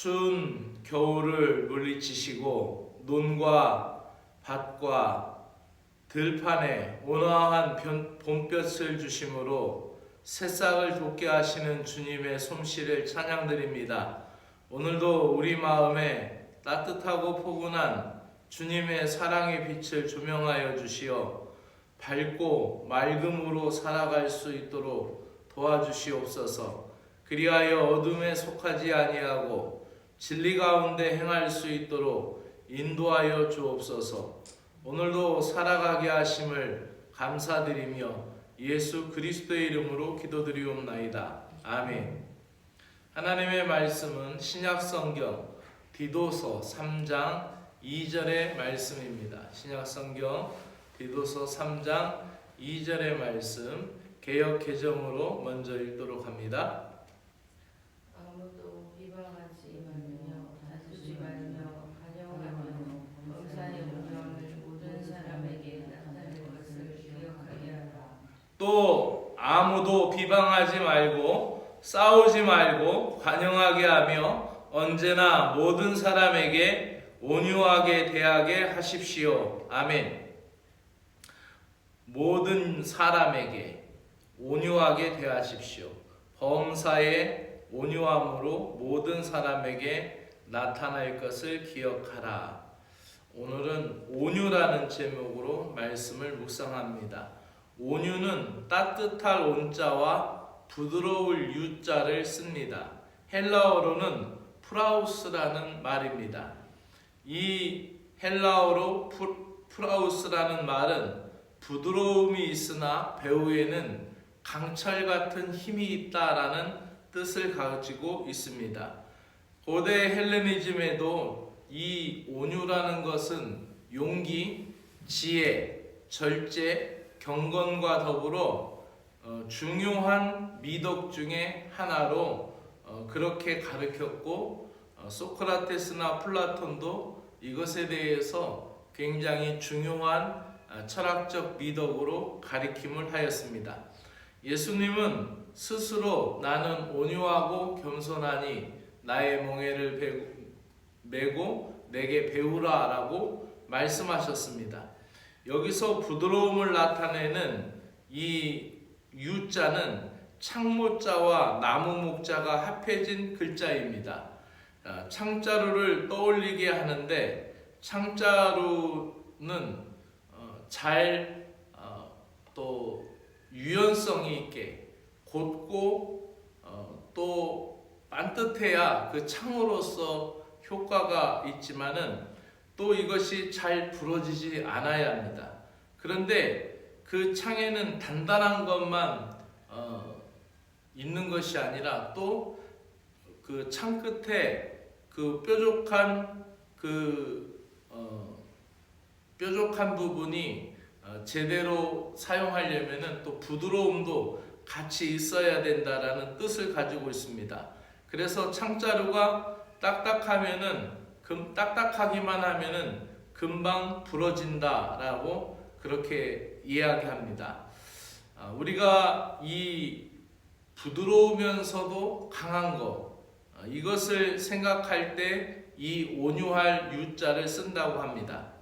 추운 겨울을 물리치시고 논과 밭과 들판에 온화한 봄볕을 주심으로 새싹을 돋게 하시는 주님의 솜씨를 찬양드립니다. 오늘도 우리 마음에 따뜻하고 포근한 주님의 사랑의 빛을 조명하여 주시어 밝고 맑음으로 살아갈 수 있도록 도와주시옵소서. 그리하여 어둠에 속하지 아니하고 진리 가운데 행할 수 있도록 인도하여 주옵소서. 오늘도 살아가게 하심을 감사드리며 예수 그리스도의 이름으로 기도드리옵나이다. 아멘. 하나님의 말씀은 신약성경 디도서 3장 2절의 말씀입니다. 신약성경 디도서 3장 2절의 말씀 개역 개정으로 먼저 읽도록 합니다. 아무도 비방하지 말며 다투지 말며 간영하며 범사의 운명을 모든 사람에게 나타낼 것을 기억하게 하라. 또 아무도 비방하지 말고 싸우지 말고 관용하게 하며 언제나 모든 사람에게 온유하게 대하게 하십시오. 아멘. 모든 사람에게 온유하게 대하십시오. 범사의 온유함으로 모든 사람에게 나타날 것을 기억하라. 오늘은 온유라는 제목으로 말씀을 묵상합니다. 온유는 따뜻할 온자와 부드러울 유자를 씁니다. 헬라어로는 프라우스라는 말입니다. 이 헬라어로 프라우스라는 말은 부드러움이 있으나 배후에는 강철 같은 힘이 있다라는 뜻을 가지고 있습니다. 고대 헬레니즘에도 이 온유라는 것은 용기, 지혜, 절제, 경건과 더불어 중요한 미덕 중에 하나로 그렇게 가르쳤고 소크라테스나 플라톤도 이것에 대해서 굉장히 중요한 철학적 미덕으로 가르침을 하였습니다. 예수님은 스스로 나는 온유하고 겸손하니 나의 멍에를 메고 내게 배우라 라고 말씀하셨습니다. 여기서 부드러움을 나타내는 이 유자는 창모자와 나무목자가 합해진 글자입니다. 창자루를 떠올리게 하는데 창자루는 잘 또 유연성이 있게 곧고 또 반듯해야 그 창으로서 효과가 있지만은 또 이것이 잘 부러지지 않아야 합니다. 그런데 그 창에는 단단한 것만 있는 것이 아니라 또 그 창 끝에 그 뾰족한 부분이 제대로 사용하려면은 또 부드러움도 같이 있어야 된다라는 뜻을 가지고 있습니다. 그래서 창자루가 딱딱하기만 하면은 금방 부러진다라고 그렇게 이야기합니다. 우리가 이 부드러우면서도 강한 것 이것을 생각할 때 이 온유할 유자를 쓴다고 합니다.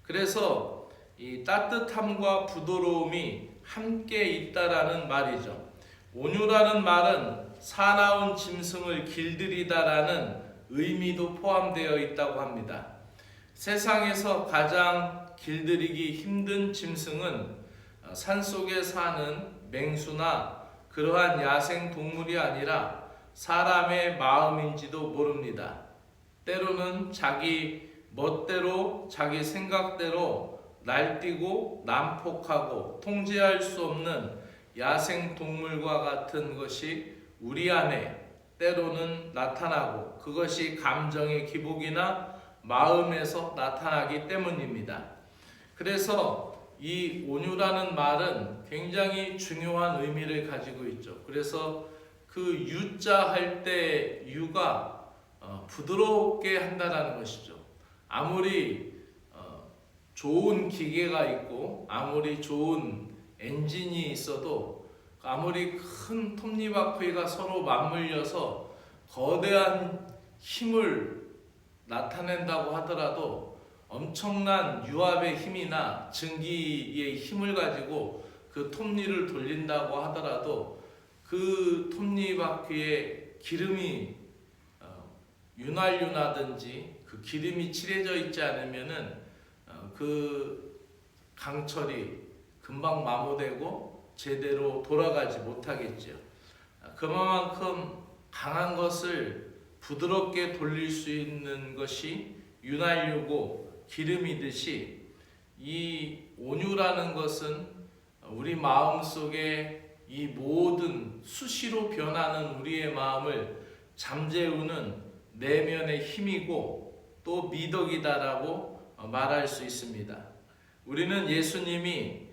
그래서 이 따뜻함과 부드러움이 함께 있다라는 말이죠. 온유라는 말은 사나운 짐승을 길들이다라는 의미도 포함되어 있다고 합니다. 세상에서 가장 길들이기 힘든 짐승은 산속에 사는 맹수나 그러한 야생 동물이 아니라 사람의 마음인지도 모릅니다. 때로는 자기 멋대로 자기 생각대로 날뛰고 난폭하고 통제할 수 없는 야생 동물과 같은 것이 우리 안에 때로는 나타나고 그것이 감정의 기복이나 마음에서 나타나기 때문입니다. 그래서 이 온유라는 말은 굉장히 중요한 의미를 가지고 있죠. 그래서 그 유자 할 때 유가 부드럽게 한다라는 것이죠. 아무리 좋은 기계가 있고 아무리 좋은 엔진이 있어도 아무리 큰 톱니바퀴가 서로 맞물려서 거대한 힘을 나타낸다고 하더라도 엄청난 유압의 힘이나 증기의 힘을 가지고 그 톱니를 돌린다고 하더라도 그 톱니바퀴에 기름이 윤활유나든지 그 기름이 칠해져 있지 않으면은 그 강철이 금방 마모되고 제대로 돌아가지 못하겠죠. 그만큼 강한 것을 부드럽게 돌릴 수 있는 것이 윤활유고 기름이듯이 이 온유라는 것은 우리 마음속에 이 모든 수시로 변하는 우리의 마음을 잠재우는 내면의 힘이고 또 미덕이다라고 말할 수 있습니다. 우리는 예수님이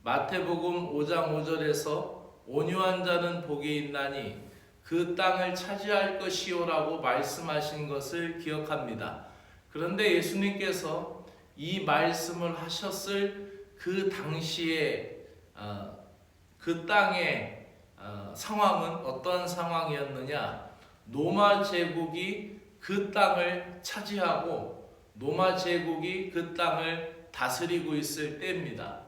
마태복음 5장 5절에서 온유한 자는 복이 있나니 그 땅을 차지할 것이요라고 말씀하신 것을 기억합니다. 그런데 예수님께서 이 말씀을 하셨을 그 당시에 그 땅의 상황은 어떠한 상황이었느냐? 로마 제국이 그 땅을 차지하고 로마 제국이 그 땅을 다스리고 있을 때입니다.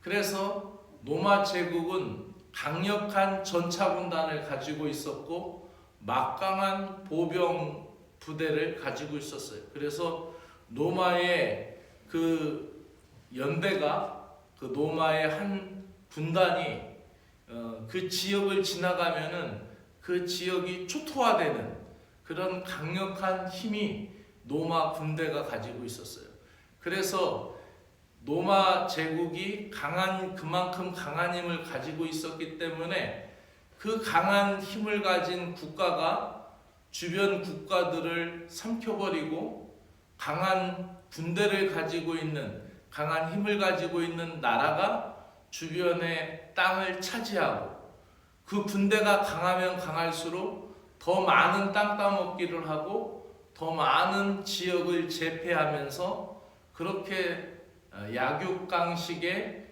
그래서 로마 제국은 강력한 전차군단을 가지고 있었고 막강한 보병 부대를 가지고 있었어요. 그래서 로마의 그 연대가 그 로마의 한 군단이 그 지역을 지나가면은 그 지역이 초토화되는 그런 강력한 힘이 로마 군대가 가지고 있었어요. 그래서 로마 제국이 그만큼 강한 힘을 가지고 있었기 때문에 그 강한 힘을 가진 국가가 주변 국가들을 삼켜버리고 강한 군대를 가지고 있는 강한 힘을 가지고 있는 나라가 주변의 땅을 차지하고 그 군대가 강하면 강할수록 더 많은 땅 따먹기를 하고 더 많은 지역을 제패하면서 그렇게 약육강식의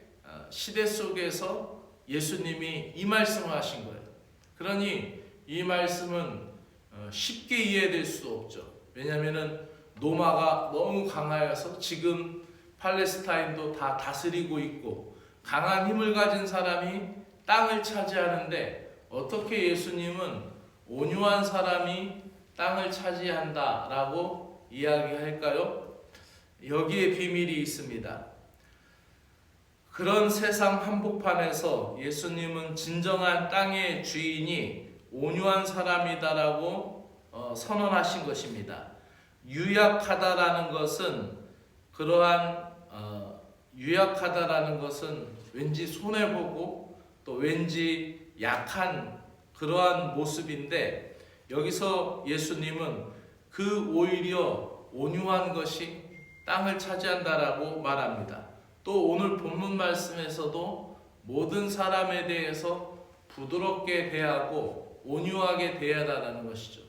시대 속에서 예수님이 이 말씀을 하신 거예요. 그러니 이 말씀은 쉽게 이해될 수 없죠. 왜냐하면 로마가 너무 강하여서 지금 팔레스타인도 다 다스리고 있고 강한 힘을 가진 사람이 땅을 차지하는데 어떻게 예수님은 온유한 사람이 땅을 차지한다라고 이야기할까요? 여기에 비밀이 있습니다. 그런 세상 한복판에서 예수님은 진정한 땅의 주인이 온유한 사람이다라고 선언하신 것입니다. 유약하다라는 것은 유약하다라는 것은 왠지 손해보고 또 왠지 약한 그러한 모습인데 여기서 예수님은 그 오히려 온유한 것이 땅을 차지한다라고 말합니다. 또 오늘 본문 말씀에서도 모든 사람에 대해서 부드럽게 대하고 온유하게 대하다라는 것이죠.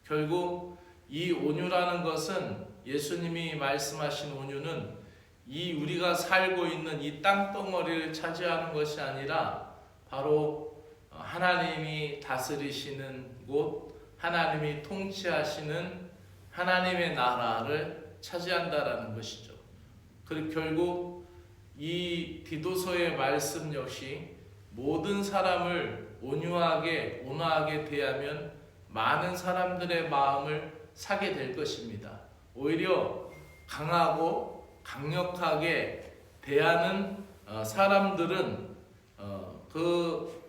결국 이 온유라는 것은 예수님이 말씀하신 온유는 이 우리가 살고 있는 이 땅덩어리를 차지하는 것이 아니라 바로 하나님이 다스리시는 곳, 하나님이 통치하시는 하나님의 나라를 차지한다라는 것이죠. 그리고 결국 이 디도서의 말씀 역시 모든 사람을 온화하게 대하면 많은 사람들의 마음을 사게 될 것입니다. 오히려 강하고 강력하게 대하는 사람들은 그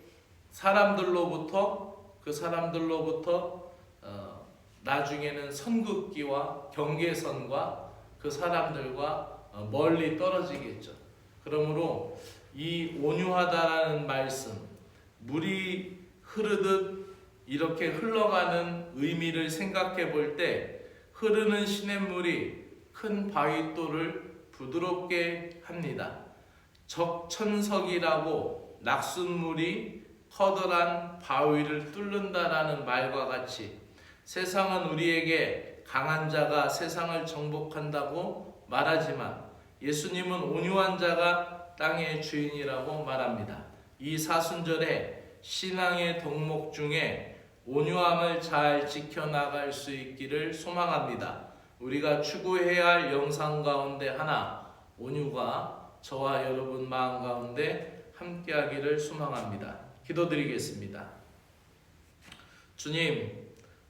사람들로부터 나중에는 선긋기와 경계선과 그 사람들과 멀리 떨어지겠죠. 그러므로 이 온유하다라는 말씀, 물이 흐르듯 이렇게 흘러가는 의미를 생각해 볼 때 흐르는 시냇물이 큰 바위돌을 부드럽게 합니다. 적천석이라고 낙숫물이 커다란 바위를 뚫는다라는 말과 같이 세상은 우리에게 강한 자가 세상을 정복한다고 말하지만 예수님은 온유한 자가 땅의 주인이라고 말합니다. 이 사순절에 신앙의 덕목 중에 온유함을 잘 지켜나갈 수 있기를 소망합니다. 우리가 추구해야 할 영상 가운데 하나, 온유가 저와 여러분 마음 가운데 함께하기를 소망합니다. 기도드리겠습니다. 주님,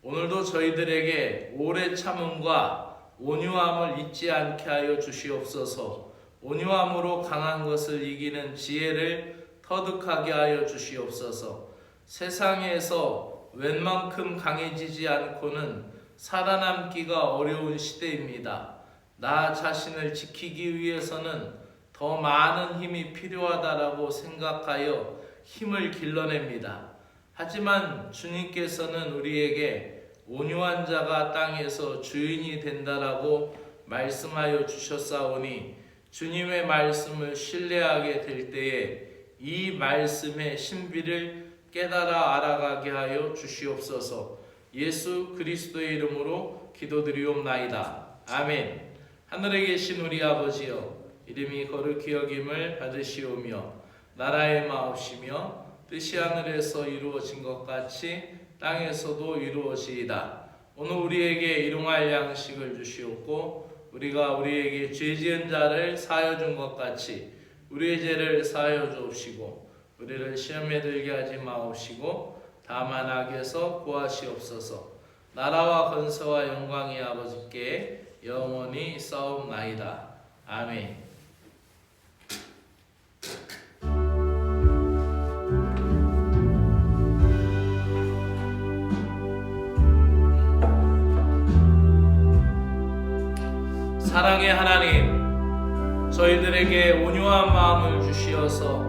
오늘도 저희들에게 오래 참음과 온유함을 잊지 않게 하여 주시옵소서. 온유함으로 강한 것을 이기는 지혜를 터득하게 하여 주시옵소서. 세상에서 웬만큼 강해지지 않고는 살아남기가 어려운 시대입니다. 나 자신을 지키기 위해서는 더 많은 힘이 필요하다라고 생각하여 힘을 길러냅니다. 하지만 주님께서는 우리에게 온유한 자가 땅에서 주인이 된다라고 말씀하여 주셨사오니 주님의 말씀을 신뢰하게 될 때에 이 말씀의 신비를 깨달아 알아가게 하여 주시옵소서. 예수 그리스도의 이름으로 기도드리옵나이다. 아멘. 하늘에 계신 우리 아버지여, 이름이 거룩히 여김을 받으시오며 나라의 마옵시며 뜻이 하늘에서 이루어진 것 같이 땅에서도 이루어지이다. 오늘 우리에게 일용할 양식을 주시옵고 우리가 우리에게 죄 지은 자를 사하여 준 것 같이 우리의 죄를 사하여 주옵시고 우리를 시험에 들게 하지 마옵시고 다만 악에서 구하시옵소서. 나라와 권세와 영광이 아버지께 영원히 있사옵나이다. 아멘. 사랑의 하나님, 저희들에게 온유한 마음을 주시어서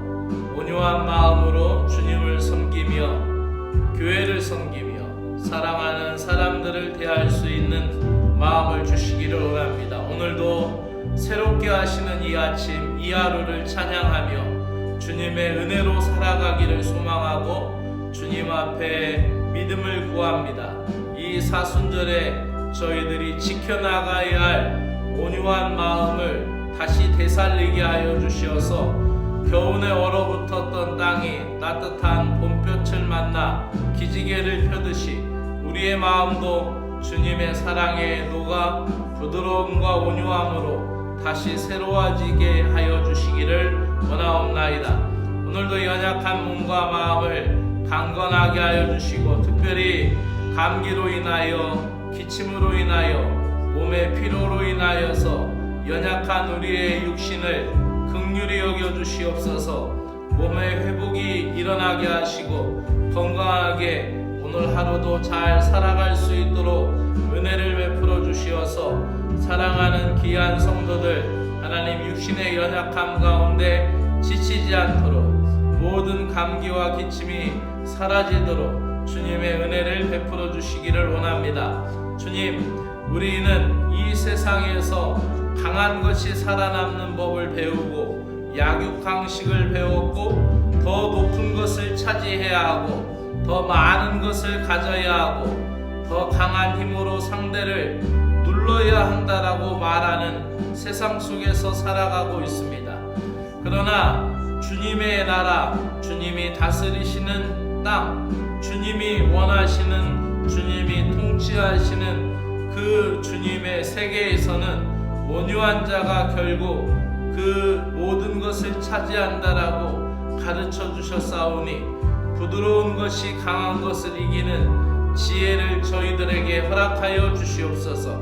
온유한 마음으로 주님을 섬기며 교회를 섬기며 사랑하는 사람들을 대할 수 있는 마음을 주시기를 원합니다. 오늘도 새롭게 하시는 이 아침, 이 하루를 찬양하며 주님의 은혜로 살아가기를 소망하고 주님 앞에 믿음을 구합니다. 이 사순절에 저희들이 지켜나가야 할 온유한 마음을 다시 되살리게 하여 주시어서 겨우내 얼어붙었던 땅이 따뜻한 봄볕을 만나 기지개를 펴듯이 우리의 마음도 주님의 사랑에 녹아 부드러움과 온유함으로 다시 새로워지게 하여 주시기를 원하옵나이다. 오늘도 연약한 몸과 마음을 강건하게 하여 주시고 특별히 감기로 인하여 기침으로 인하여 몸의 피로로 인하여서 연약한 우리의 육신을 긍휼히 여겨 주시옵소서. 몸의 회복이 일어나게 하시고 건강하게 오늘 하루도 잘 살아갈 수 있도록 은혜를 베풀어 주시어서 사랑하는 귀한 성도들 하나님 육신의 연약함 가운데 지치지 않도록 모든 감기와 기침이 사라지도록 주님의 은혜를 베풀어 주시기를 원합니다. 주님, 우리는 이 세상에서 강한 것이 살아남는 법을 배우고 약육강식을 배웠고 더 높은 것을 차지해야 하고 더 많은 것을 가져야 하고 더 강한 힘으로 상대를 눌러야 한다라고 말하는 세상 속에서 살아가고 있습니다. 그러나 주님의 나라, 주님이 다스리시는 땅, 주님이 원하시는, 주님이 통치하시는 그 주님의 세계에서는 온유한 자가 결국 그 모든 것을 차지한다라고 가르쳐 주셨사오니 부드러운 것이 강한 것을 이기는 지혜를 저희들에게 허락하여 주시옵소서.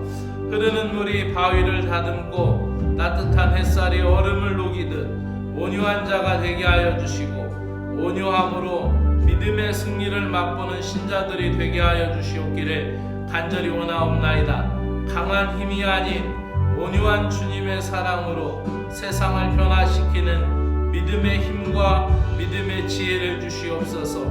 흐르는 물이 바위를 다듬고 따뜻한 햇살이 얼음을 녹이듯 온유한 자가 되게 하여 주시고 온유함으로 믿음의 승리를 맛보는 신자들이 되게 하여 주시옵기를 간절히 원하옵나이다. 강한 힘이 아닌 온유한 주님의 사랑으로 세상을 변화시키는 믿음의 힘과 믿음의 지혜를 주시옵소서.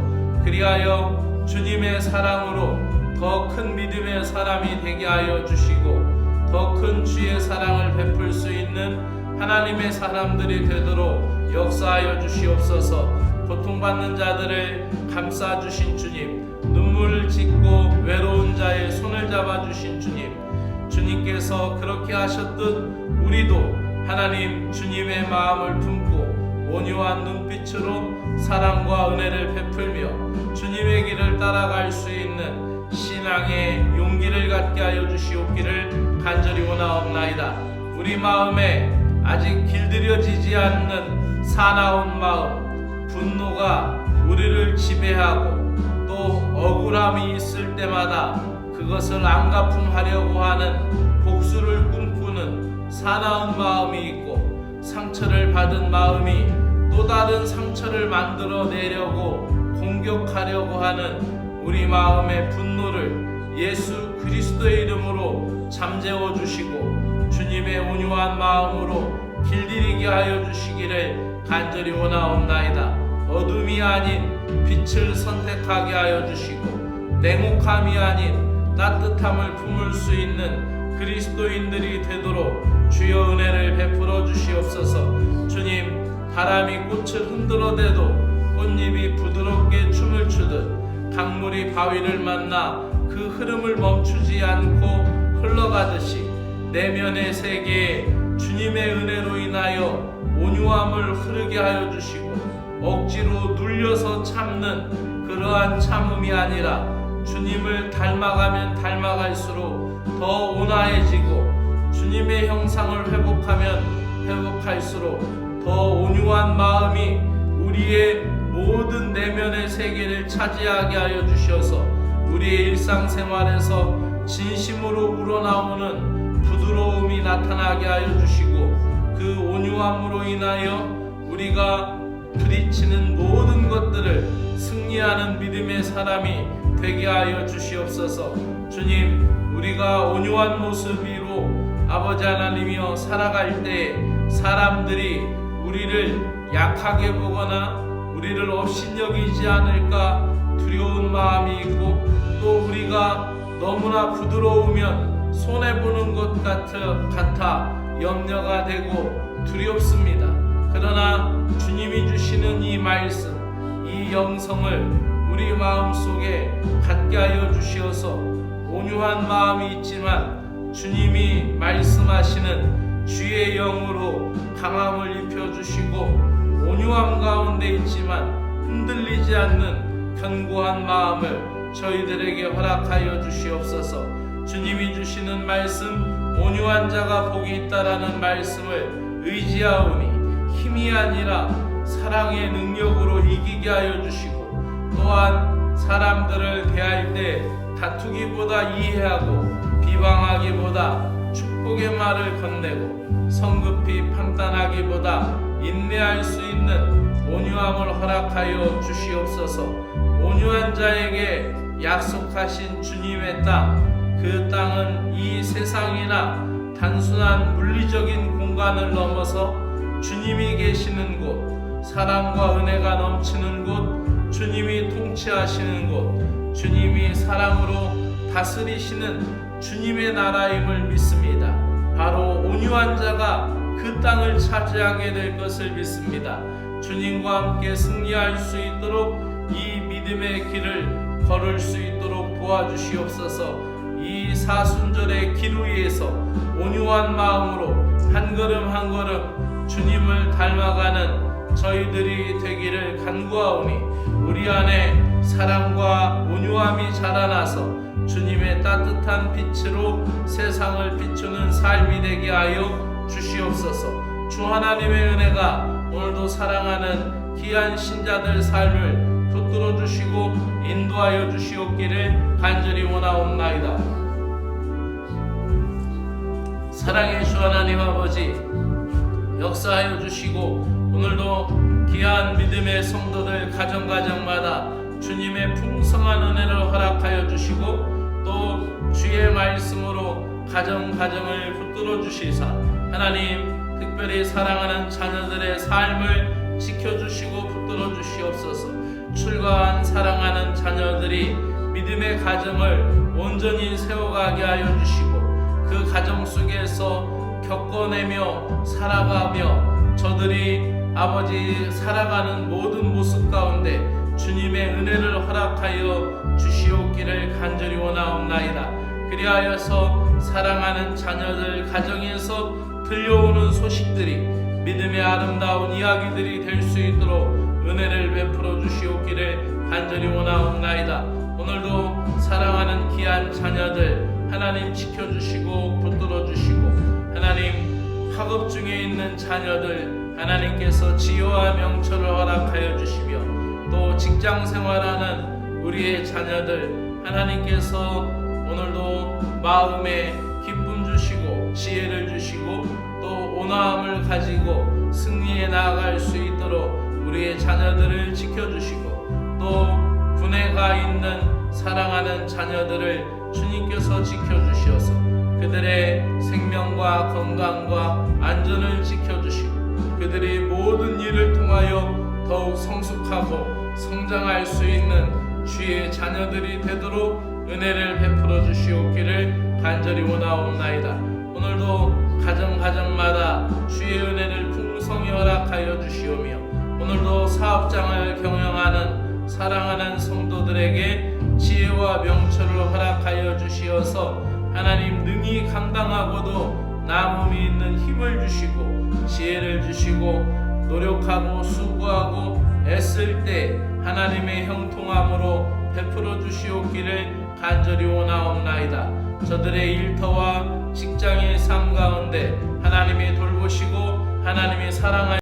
그리하여 주님의 사랑으로 더 큰 믿음의 사람이 되게 하여 주시고 더 큰 주의 사랑을 베풀 수 있는 하나님의 사람들이 되도록 역사하여 주시옵소서. 고통받는 자들을 감싸주신 주님, 눈물을 짓고 외로운 자의 손을 잡아주신 주님, 주님께서 그렇게 하셨듯 우리도 하나님 주님의 마음을 품고 온유한 눈빛으로 사랑과 은혜를 베풀며 주님의 길을 따라갈 수 있는 신앙의 용기를 갖게 하여 주시옵기를 간절히 원하옵나이다. 우리 마음에 아직 길들여지지 않는 사나운 마음, 분노가 우리를 지배하고 또 억울함이 있을 때마다 그것을 안갚음하려고 하는 복수를 꿈꾸는 사나운 마음이 있고, 상처를 받은 마음이 또 다른 상처를 만들어내려고 공격하려고 하는 우리 마음의 분노를 예수 그리스도의 이름으로 잠재워 주시고 주님의 온유한 마음으로 길들이게 하여 주시기를 간절히 원하옵나이다. 어둠이 아닌 빛을 선택하게 하여 주시고 냉혹함이 아닌 따뜻함을 품을 수 있는 그리스도인들이 되도록 주여 은혜를 베풀어 주시옵소서. 주님, 바람이 꽃을 흔들어대도 꽃잎이 부드럽게 춤을 추듯 강물이 바위를 만나 그 흐름을 멈추지 않고 흘러가듯이 내면의 세계에 주님의 은혜로 인하여 온유함을 흐르게 하여 주시고 억지로 눌려서 참는 그러한 참음이 아니라 주님을 닮아가면 닮아갈수록 더 온화해지고 주님의 형상을 회복하면 회복할수록 더 온유한 마음이 우리의 모든 내면의 세계를 차지하게 하여 주셔서 우리의 일상생활에서 진심으로 우러나오는 부드러움이 나타나게 하여 주시고 그 온유함으로 인하여 우리가 부딪히는 모든 것들을 승리하는 믿음의 사람이 되게 하여 주시옵소서. 주님, 우리가 온유한 모습으로 아버지 하나님이여 살아갈 때 사람들이 우리를 약하게 보거나 우리를 업신여기지 않을까 두려운 마음이 있고, 또 우리가 너무나 부드러우면 손해보는 것 같아 염려가 되고 두렵습니다. 그러나 주님이 주시는 이 말씀, 이 영성을 우리 마음속에 갖게 하여 주시어서 온유한 마음이 있지만 주님이 말씀하시는 주의 영으로 강함을 입혀주시고 온유함 가운데 있지만 흔들리지 않는 견고한 마음을 저희들에게 허락하여 주시옵소서. 주님이 주시는 말씀, 온유한 자가 복이 있다라는 말씀을 의지하오니 힘이 아니라 사랑의 능력으로 이기게 하여 주시고, 또한 사람들을 대할 때 다투기보다 이해하고 비방하기보다 축복의 말을 건네고 성급히 판단하기보다 인내할 수 있는 온유함을 허락하여 주시옵소서. 온유한 자에게 약속하신 주님의 땅, 그 땅은 이 세상이나 단순한 물리적인 공간을 넘어서 주님이 계시는 곳, 사랑과 은혜가 넘치는 곳, 주님이 통치하시는 곳, 주님이 사랑으로 다스리시는 주님의 나라임을 믿습니다. 바로 온유한 자가 그 땅을 차지하게 될 것을 믿습니다. 주님과 함께 승리할 수 있도록 이 믿음의 길을 걸을 수 있도록 도와주시옵소서. 이 사순절의 길 위에서 온유한 마음으로 한 걸음 한 걸음 주님을 닮아가는 저희들이 되기를 간구하오니, 우리 안에 사랑과 온유함이 자라나서 주님의 따뜻한 빛으로 세상을 비추는 삶이 되게 하여 주시옵소서. 주 하나님의 은혜가 오늘도 사랑하는 귀한 신자들 삶을 붙들어 주시고 인도하여 주시옵기를 간절히 원하옵나이다. 사랑의 주 하나님 아버지, 역사하여 주시고 오늘도 귀한 믿음의 성도들 가정가정마다 주님의 풍성한 은혜를 허락하여 주시고 또 주의 말씀으로 가정가정을 붙들어 주시사 하나님, 특별히 사랑하는 자녀들의 삶을 지켜주시고 붙들어 주시옵소서. 출가한 사랑하는 자녀들이 믿음의 가정을 온전히 세워가게 하여 주시고 그 가정 속에서 겪어내며 살아가며 저들이 아버지 살아가는 모든 모습 가운데 주님의 은혜를 허락하여 주시옵기를 간절히 원하옵나이다. 그리하여서 사랑하는 자녀들 가정에서 들려오는 소식들이 믿음의 아름다운 이야기들이 될 수 있도록 은혜를 베풀어 주시옵기를 간절히 원하옵나이다. 오늘도 사랑하는 귀한 자녀들 하나님 지켜주시고 붙들어 주시고, 하나님 학업 중에 있는 자녀들 하나님께서 지혜와 명철을 허락하여 주시며, 또 직장 생활하는 우리의 자녀들 하나님께서 오늘도 마음에 기쁨 주시고 지혜를 주시고 또 온화함을 가지고 승리에 나아갈 수 있도록 우리의 자녀들을 지켜주시고, 또 군에 가 있는 사랑하는 자녀들을 주님께서 지켜주시어서 그들의 생명과 건강과 안전을 지켜주시고, 그들이 모든 일을 통하여 더욱 성숙하고 성장할 수 있는 주의 자녀들이 되도록 은혜를 베풀어 주시옵기를 간절히 원하옵나이다. 오늘도 가정마다 주의 은혜를 풍성히 허락하여 주시오며, 오늘도 사업장을 경영하는 사랑하는 성도들에게 지혜와 명철을 허락하여 주시어서 하나님 능히 감당하고도 남음이 있는 힘을 주시고 지혜를 주시고, 노력하고 수고하고 애쓸 때 하나님의 형통함으로 베풀어 주시옵기를 간절히 원하옵나이다. 저들의 일터와 직장의 삶 가운데 하나님이 돌보시고 하나님이 사랑하여